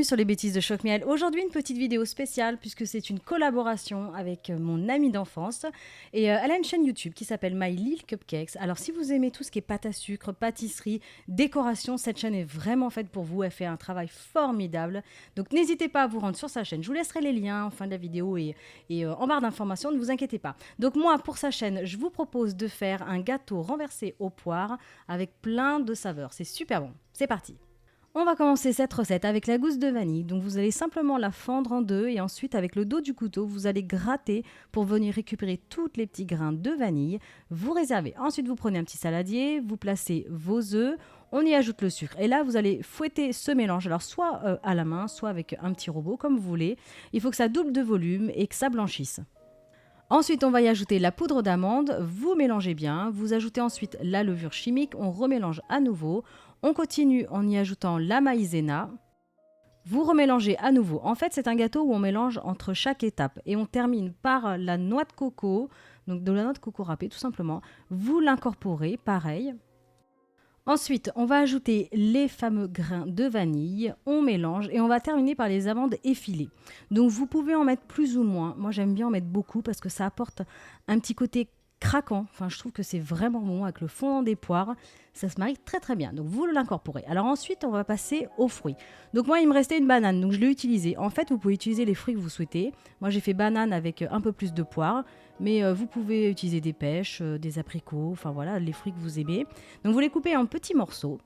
sur les bêtises de Choc Miel. Aujourd'hui, une petite vidéo spéciale puisque c'est une collaboration avec mon amie d'enfance. Et elle a une chaîne YouTube qui s'appelle My Little Cupcakes. Alors, si vous aimez tout ce qui est pâte à sucre, pâtisserie, décoration, cette chaîne est vraiment faite pour vous. Elle fait un travail formidable. Donc, n'hésitez pas à vous rendre sur sa chaîne. Je vous laisserai les liens en fin de la vidéo et en barre d'informations. Ne vous inquiétez pas. Donc, moi, pour sa chaîne, je vous propose de faire un gâteau renversé aux poires avec plein de saveurs. C'est super bon. C'est parti. On va commencer cette recette avec la gousse de vanille. Donc vous allez simplement la fendre en deux et ensuite avec le dos du couteau, vous allez gratter pour venir récupérer tous les petits grains de vanille. Vous réservez. Ensuite, vous prenez un petit saladier, vous placez vos œufs, on y ajoute le sucre. Et là, vous allez fouetter ce mélange. Alors soit à la main, soit avec un petit robot, comme vous voulez. Il faut que ça double de volume et que ça blanchisse. Ensuite, on va y ajouter la poudre d'amande, vous mélangez bien, vous ajoutez ensuite la levure chimique, on remélange à nouveau, on continue en y ajoutant la maïzena, vous remélangez à nouveau. En fait, c'est un gâteau où on mélange entre chaque étape et on termine par la noix de coco, donc de la noix de coco râpée tout simplement, vous l'incorporez, pareil. Ensuite, on va ajouter les fameux grains de vanille, on mélange et on va terminer par les amandes effilées. Donc vous pouvez en mettre plus ou moins, moi j'aime bien en mettre beaucoup parce que ça apporte un petit côté craquant, enfin je trouve que c'est vraiment bon avec le fondant des poires, ça se marie très très bien, donc vous l'incorporez. Alors ensuite on va passer aux fruits. Donc moi il me restait une banane, donc je l'ai utilisée. En fait vous pouvez utiliser les fruits que vous souhaitez, moi j'ai fait banane avec un peu plus de poire, mais vous pouvez utiliser des pêches, des abricots, enfin voilà les fruits que vous aimez. Donc vous les coupez en petits morceaux.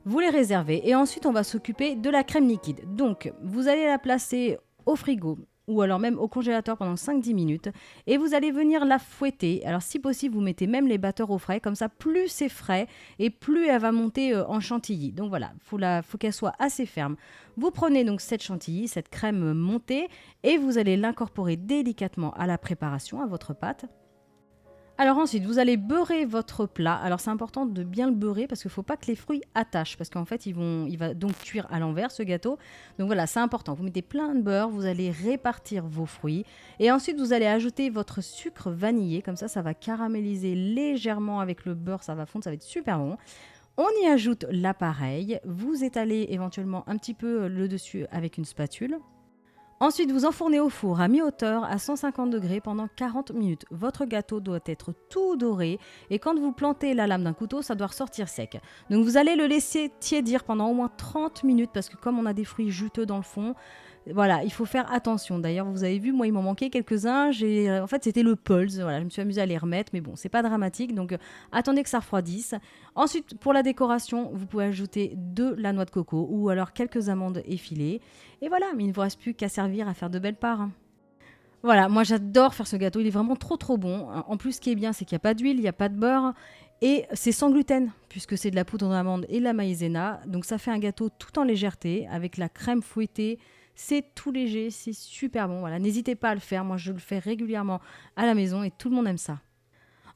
Vous les réservez et ensuite on va s'occuper de la crème liquide. Donc vous allez la placer au frigo ou alors même au congélateur pendant 5-10 minutes et vous allez venir la fouetter. Alors si possible vous mettez même les batteurs au frais, comme ça plus c'est frais et plus elle va monter en chantilly. Donc voilà, faut qu'elle soit assez ferme. Vous prenez donc cette chantilly, cette crème montée et vous allez l'incorporer délicatement à la préparation, à votre pâte. Alors ensuite, vous allez beurrer votre plat. Alors c'est important de bien le beurrer parce qu'il ne faut pas que les fruits attachent parce qu'en fait, il va donc cuire à l'envers ce gâteau. Donc voilà, c'est important. Vous mettez plein de beurre, vous allez répartir vos fruits et ensuite vous allez ajouter votre sucre vanillé. Comme ça va caraméliser légèrement avec le beurre, ça va fondre, ça va être super bon. On y ajoute l'appareil, vous étalez éventuellement un petit peu le dessus avec une spatule. Ensuite, vous enfournez au four à mi-hauteur à 150 degrés pendant 40 minutes. Votre gâteau doit être tout doré et quand vous plantez la lame d'un couteau, ça doit ressortir sec. Donc vous allez le laisser tiédir pendant au moins 30 minutes parce que comme on a des fruits juteux dans le fond, voilà, il faut faire attention. D'ailleurs, vous avez vu, moi, il m'en manquait quelques-uns. En fait, c'était le pulse. Voilà, je me suis amusée à les remettre, mais bon, c'est pas dramatique. Donc, attendez que ça refroidisse. Ensuite, pour la décoration, vous pouvez ajouter de la noix de coco ou alors quelques amandes effilées. Et voilà, mais il ne vous reste plus qu'à servir à faire de belles parts. Voilà, moi, j'adore faire ce gâteau. Il est vraiment trop, trop bon. En plus, ce qui est bien, c'est qu'il n'y a pas d'huile, il n'y a pas de beurre. Et c'est sans gluten, puisque c'est de la poudre d'amande et de la maïzena. Donc, ça fait un gâteau tout en légèreté, avec la crème fouettée. C'est tout léger, c'est super bon. Voilà, n'hésitez pas à le faire. Moi, je le fais régulièrement à la maison et tout le monde aime ça.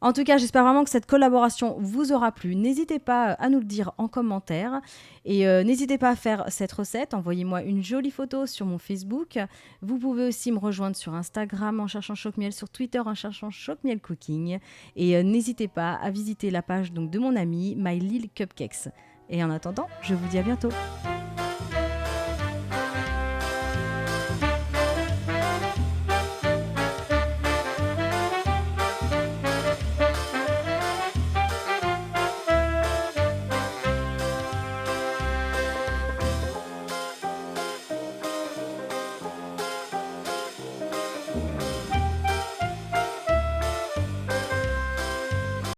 En tout cas, j'espère vraiment que cette collaboration vous aura plu. N'hésitez pas à nous le dire en commentaire. Et n'hésitez pas à faire cette recette. Envoyez-moi une jolie photo sur mon Facebook. Vous pouvez aussi me rejoindre sur Instagram en cherchant Choc Miel, sur Twitter en cherchant Choc Miel Cooking. Et n'hésitez pas à visiter la page donc, de mon ami My Little Cupcakes. Et en attendant, je vous dis à bientôt.